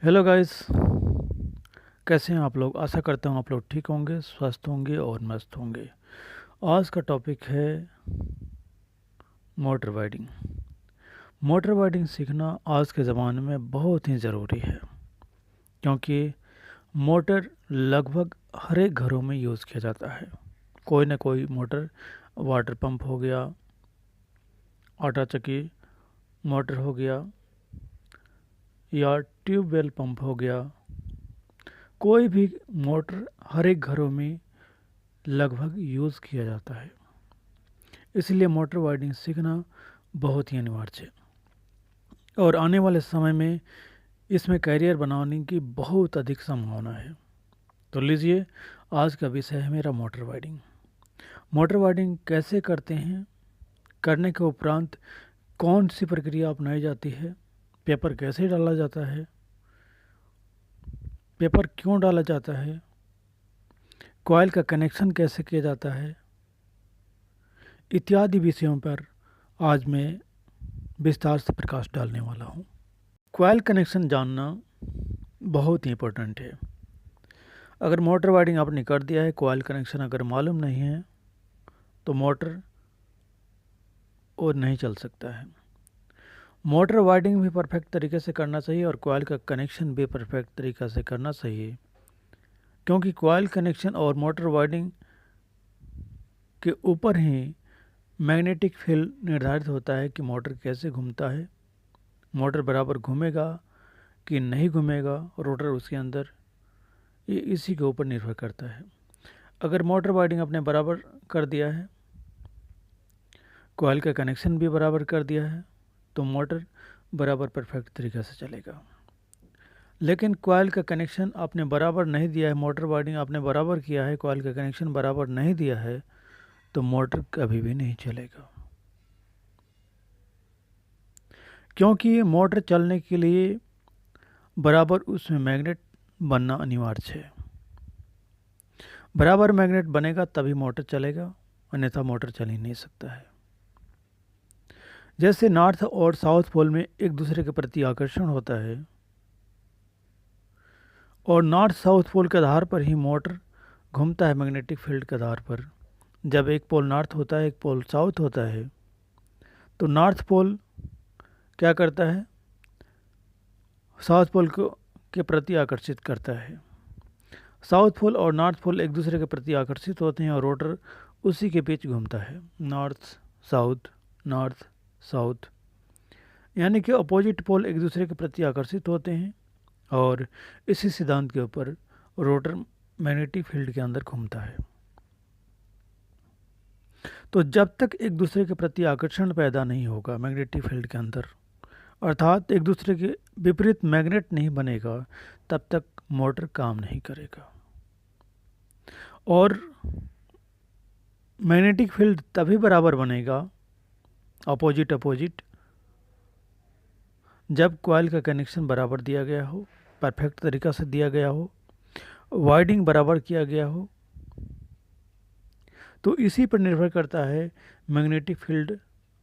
Hello guys. कैसे हैं आप लोग? आशा करता हूँ आप लोग ठीक होंगे, स्वस्थ होंगे और मस्त होंगे। आज का टॉपिक है मोटर राइडिंग। मोटर राइडिंग सीखना आज के ज़माने में बहुत ही ज़रूरी है, क्योंकि मोटर लगभग हर एक घरों में यूज़ किया जाता है। कोई ना कोई मोटर, वाटर पंप हो गया, आटा चक्की मोटर हो गया, या ट्यूबवेल पंप हो गया, कोई भी मोटर हर एक घरों में लगभग यूज़ किया जाता है। इसलिए मोटर राइडिंग सीखना बहुत ही अनिवार्य है और आने वाले समय में इसमें करियर बनाने की बहुत अधिक संभावना है। तो लीजिए, आज का विषय है मेरा मोटर राइडिंग। मोटर राइडिंग कैसे करते हैं, करने के उपरांत कौन सी प्रक्रिया अपनाई जाती है, पेपर कैसे डाला जाता है, पेपर क्यों डाला जाता है, कॉइल का कनेक्शन कैसे किया जाता है, इत्यादि विषयों पर आज मैं विस्तार से प्रकाश डालने वाला हूँ। कॉइल कनेक्शन जानना बहुत ही इम्पोर्टेंट है। अगर मोटर वायरिंग आपने कर दिया है, कॉइल कनेक्शन अगर मालूम नहीं है, तो मोटर और नहीं चल सकता है। मोटर वायरिंग भी परफेक्ट तरीके से करना चाहिए और कॉइल का कनेक्शन भी परफेक्ट तरीक़े से करना चाहिए, क्योंकि कॉइल कनेक्शन और मोटर वायरिंग के ऊपर ही मैग्नेटिक फील्ड निर्धारित होता है कि मोटर कैसे घूमता है, मोटर बराबर घूमेगा कि नहीं घूमेगा, रोटर उसके अंदर, ये इसी के ऊपर निर्भर करता है। अगर मोटर वायरिंग आपने बराबर कर दिया है, कॉइल का कनेक्शन भी बराबर कर दिया है, तो मोटर बराबर परफेक्ट तरीके से चलेगा। लेकिन कॉइल का कनेक्शन आपने बराबर नहीं दिया है, मोटर वायरिंग आपने बराबर किया है, कॉइल का कनेक्शन बराबर नहीं दिया है, तो मोटर कभी भी नहीं चलेगा। क्योंकि मोटर चलने के लिए बराबर उसमें मैग्नेट बनना अनिवार्य है। बराबर मैग्नेट बनेगा तभी मोटर चलेगा, अन्यथा मोटर चल ही नहीं सकता है। जैसे नॉर्थ और साउथ पोल में एक दूसरे के प्रति आकर्षण होता है और नॉर्थ साउथ पोल के आधार पर ही मोटर घूमता है मैग्नेटिक फील्ड के आधार पर। जब एक पोल नॉर्थ होता है, एक पोल साउथ होता है, तो नॉर्थ पोल क्या करता है, साउथ पोल को के प्रति आकर्षित करता है। साउथ पोल और नॉर्थ पोल एक दूसरे के प्रति आकर्षित होते हैं और रोटर उसी के बीच घूमता है, नॉर्थ साउथ, यानी कि अपोजिट पोल एक दूसरे के प्रति आकर्षित होते हैं और इसी सिद्धांत के ऊपर रोटर मैग्नेटिक फील्ड के अंदर घूमता है। तो जब तक एक दूसरे के प्रति आकर्षण पैदा नहीं होगा मैग्नेटिक फील्ड के अंदर, अर्थात एक दूसरे के विपरीत मैग्नेट नहीं बनेगा, तब तक मोटर काम नहीं करेगा। और मैग्नेटिक फील्ड तभी बराबर बनेगा, अपोजिट, जब कॉइल का कनेक्शन बराबर दिया गया हो, परफेक्ट तरीक़ा से दिया गया हो, वाइडिंग बराबर किया गया हो। तो इसी पर निर्भर करता है मैग्नेटिक फील्ड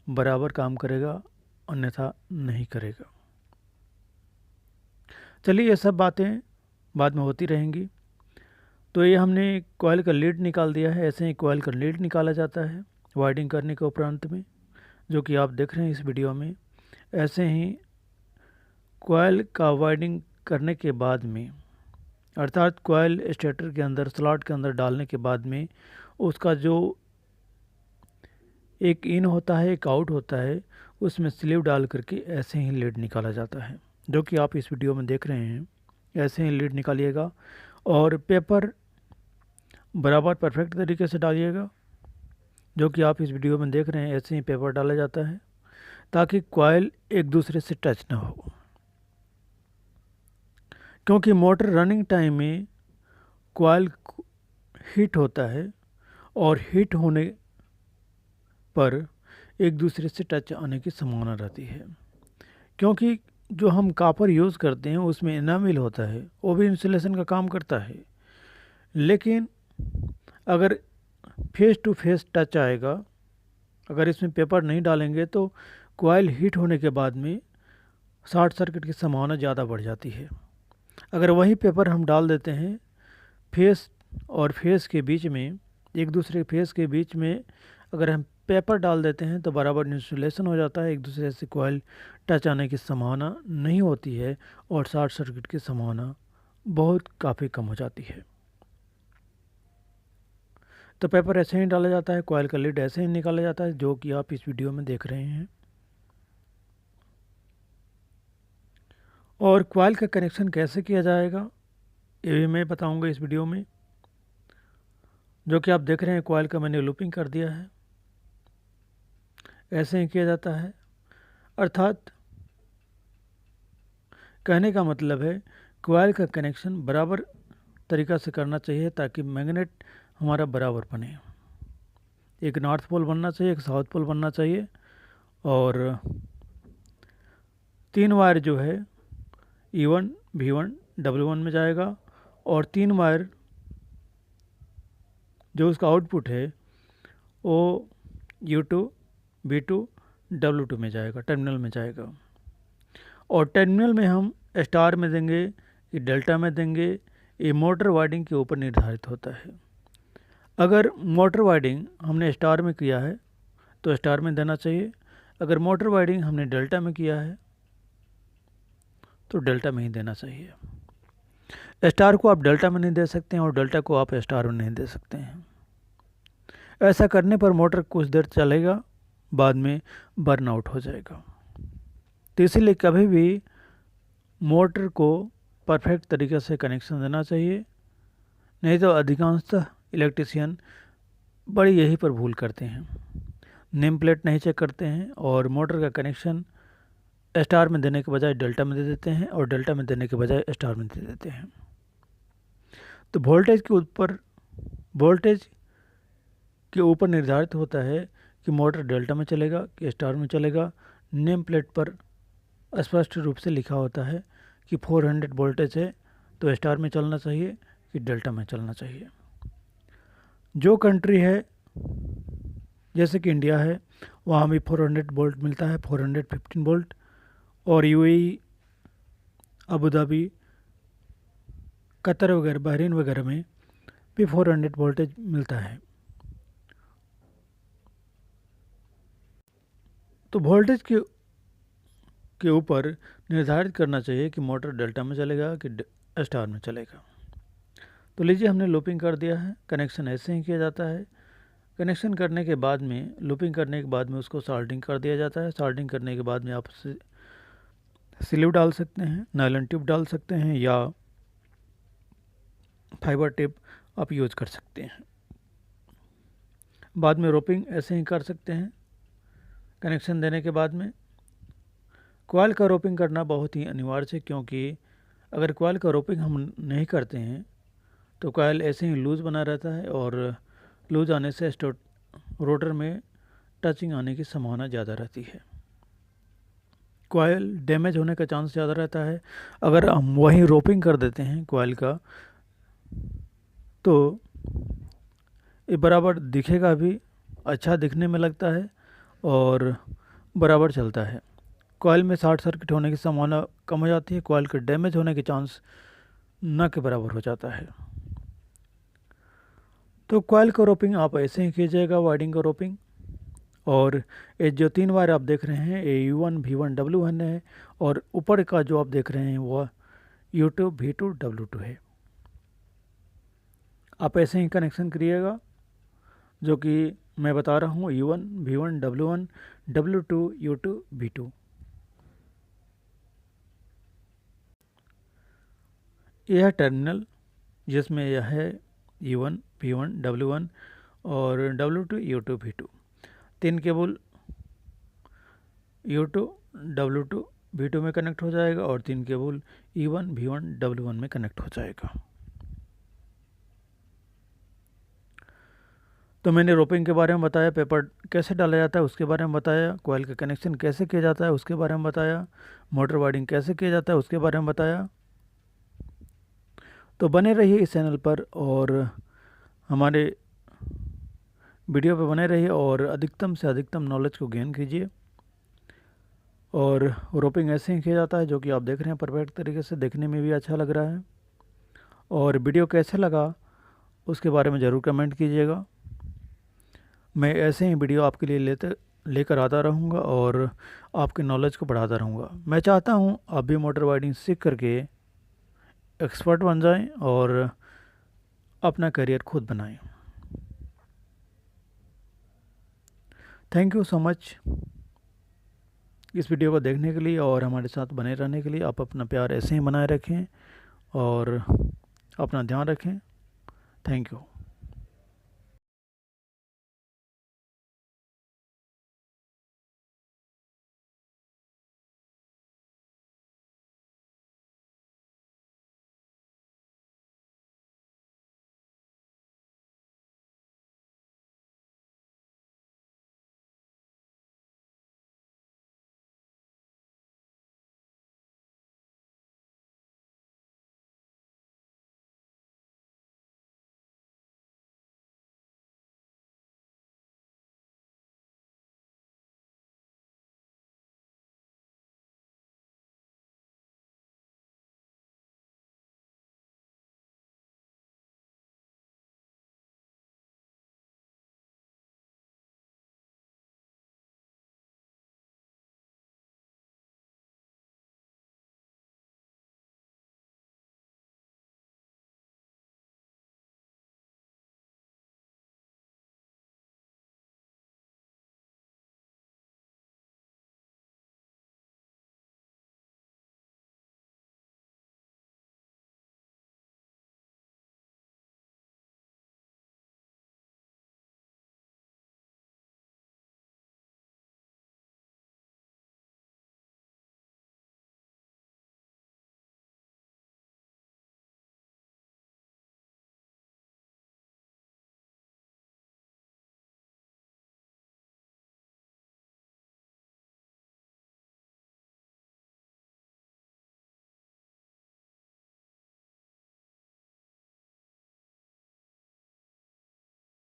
बराबर काम करेगा, अन्यथा नहीं करेगा। चलिए, ये सब बातें बाद में होती रहेंगी। तो ये हमने कॉइल का लीड निकाल दिया है। ऐसे ही कॉइल का लीड निकाला जाता है वाइडिंग करने के उपरांत में, जो कि आप देख रहे हैं इस वीडियो में। ऐसे ही कॉइल का वाइडिंग करने के बाद में, अर्थात कॉइल स्टेटर के अंदर, स्लॉट के अंदर डालने के बाद में, उसका जो एक इन होता है, एक आउट होता है, उसमें स्लीव डाल करके ऐसे ही लीड निकाला जाता है, जो कि आप इस वीडियो में देख रहे हैं। ऐसे ही लीड निकालिएगा और पेपर बराबर परफेक्ट तरीके से डालिएगा, जो कि आप इस वीडियो में देख रहे हैं। ऐसे ही पेपर डाला जाता है ताकि कॉइल एक दूसरे से टच ना हो, क्योंकि मोटर रनिंग टाइम में कॉइल हीट होता है और हीट होने पर एक दूसरे से टच आने की संभावना रहती है। क्योंकि जो हम कापर यूज़ करते हैं उसमें इनामिल होता है, वो भी इंसुलेशन का काम करता है। लेकिन अगर फेस टू फेस टच आएगा, अगर इसमें पेपर नहीं डालेंगे, तो कॉइल हीट होने के बाद में शॉर्ट सर्किट की संभावना ज़्यादा बढ़ जाती है। अगर वही पेपर हम डाल देते हैं फेस और फेस के बीच में, एक दूसरे फेस के बीच में अगर हम पेपर डाल देते हैं तो बराबर इंसुलेशन हो जाता है, एक दूसरे से कॉइल टच आने की संभावना नहीं होती है और शॉर्ट सर्किट की संभावना बहुत काफ़ी कम हो जाती है। तो पेपर ऐसे ही डाला जाता है, कॉइल का लीड ऐसे ही निकाला जाता है, जो कि आप इस वीडियो में देख रहे हैं। और कॉइल का कनेक्शन कैसे किया जाएगा ये भी मैं बताऊंगा इस वीडियो में। जो कि आप देख रहे हैं कॉइल का मैंने लूपिंग कर दिया है, ऐसे ही किया जाता है। अर्थात कहने का मतलब है कॉइल का कनेक्शन बराबर तरीक़ा से करना चाहिए ताकि मैग्नेट हमारा बराबर बने। एक नॉर्थ पोल बनना चाहिए, एक साउथ पोल बनना चाहिए, और 3 वायर जो है E1 V1 W1 में जाएगा, और 3 वायर जो उसका आउटपुट है वो U2 V2 W2 में जाएगा, टर्मिनल में जाएगा। और टर्मिनल में हम स्टार में देंगे कि डेल्टा में देंगे, ये मोटर वाइंडिंग के ऊपर निर्धारित होता है। अगर मोटर वाइंडिंग हमने स्टार में किया है तो स्टार में देना चाहिए, अगर मोटर वाइंडिंग हमने डेल्टा में किया है तो डेल्टा में ही देना चाहिए। स्टार को आप डेल्टा में नहीं दे सकते हैं और डेल्टा को आप स्टार में नहीं दे सकते हैं। ऐसा करने पर मोटर कुछ देर चलेगा, बाद में बर्न आउट हो जाएगा। तो इसीलिए कभी भी मोटर को परफेक्ट तरीके से कनेक्शन देना चाहिए, नहीं तो अधिकांशतः इलेक्ट्रिशियन बड़ी यही पर भूल करते हैं, नेम प्लेट नहीं चेक करते हैं और मोटर का कनेक्शन स्टार में देने के बजाय डेल्टा में दे देते हैं और डेल्टा में देने के बजाय स्टार में दे देते हैं। तो वोल्टेज के ऊपर निर्धारित होता है कि मोटर डेल्टा में चलेगा कि स्टार में चलेगा। नेम प्लेट पर स्पष्ट रूप से लिखा होता है कि 400 वोल्टेज है तो स्टार में चलना चाहिए कि डेल्टा में चलना चाहिए। जो कंट्री है जैसे कि इंडिया है, वहाँ भी 400 वोल्ट मिलता है, 415 वोल्ट, और UAE, अबू धाबी, कतर वगैरह, बहरीन वगैरह में भी 400 वोल्टेज मिलता है। तो वोल्टेज के ऊपर निर्धारित करना चाहिए कि मोटर डेल्टा में चलेगा कि स्टार में चलेगा। तो लीजिए हमने लूपिंग कर दिया है, कनेक्शन ऐसे ही किया जाता है। कनेक्शन करने के बाद में, लूपिंग करने के बाद में उसको सॉल्डिंग कर दिया जाता है। सॉल्डिंग करने के बाद में आप स्लीव डाल सकते हैं, नायलॉन ट्यूब डाल सकते हैं, या फाइबर टेप आप यूज़ कर सकते हैं। बाद में रोपिंग ऐसे ही कर सकते हैं। कनेक्शन देने के बाद में कॉइल का रोपिंग करना बहुत ही अनिवार्य है, क्योंकि अगर कॉइल का रोपिंग हम नहीं करते हैं तो कॉइल ऐसे ही लूज़ बना रहता है और लूज़ आने से रोटर में टचिंग आने की संभावना ज़्यादा रहती है, कॉइल डैमेज होने का चांस ज़्यादा रहता है। अगर हम वही रोपिंग कर देते हैं कॉइल का तो ये बराबर दिखेगा भी, अच्छा दिखने में लगता है और बराबर चलता है। कॉइल में शॉर्ट सर्किट होने की संभावना कम हो जाती है, कॉइल के डैमेज होने के चांस न के बराबर हो जाता है। तो कॉइल का रोपिंग आप ऐसे ही कीजिएगा, वायरिंग का रोपिंग। और ये जो 3 वायर आप देख रहे हैं ये U1 V1 W1 है, और ऊपर का जो आप देख रहे हैं वह U2 V2 W2 है। आप ऐसे ही कनेक्शन करिएगा जो कि मैं बता रहा हूँ, U1 V1 W1 W2 U2 V2। यह है टर्मिनल जिसमें यह है U1 V1 W1 और W2 U2 V2। 3 cable U2 W2 V2 में कनेक्ट हो जाएगा और 3 केबल E1 V1 W1 में कनेक्ट हो जाएगा। तो मैंने रोपिंग के बारे में बताया, पेपर कैसे डाला जाता है उसके बारे में बताया, कॉइल का कनेक्शन कैसे किया जाता है उसके बारे में बताया, मोटर वायरिंग कैसे किया जाता है उसके बारे में बताया। तो बने रहिए इस चैनल पर और हमारे वीडियो पर बने रहिए और अधिकतम से अधिकतम नॉलेज को गेन कीजिए। और रोपिंग ऐसे ही किया जाता है, जो कि आप देख रहे हैं परफेक्ट तरीके से, देखने में भी अच्छा लग रहा है। और वीडियो कैसे लगा उसके बारे में ज़रूर कमेंट कीजिएगा। मैं ऐसे ही वीडियो आपके लिए लेकर आता रहूँगा और आपके नॉलेज को बढ़ाता रहूँगा। मैं चाहता हूँ आप भी मोटर राइडिंग सीख करके एक्सपर्ट बन जाएं और अपना करियर खुद बनाएं। थैंक यू सो मच इस वीडियो को देखने के लिए और हमारे साथ बने रहने के लिए। आप अपना प्यार ऐसे ही बनाए रखें और अपना ध्यान रखें। Thank you.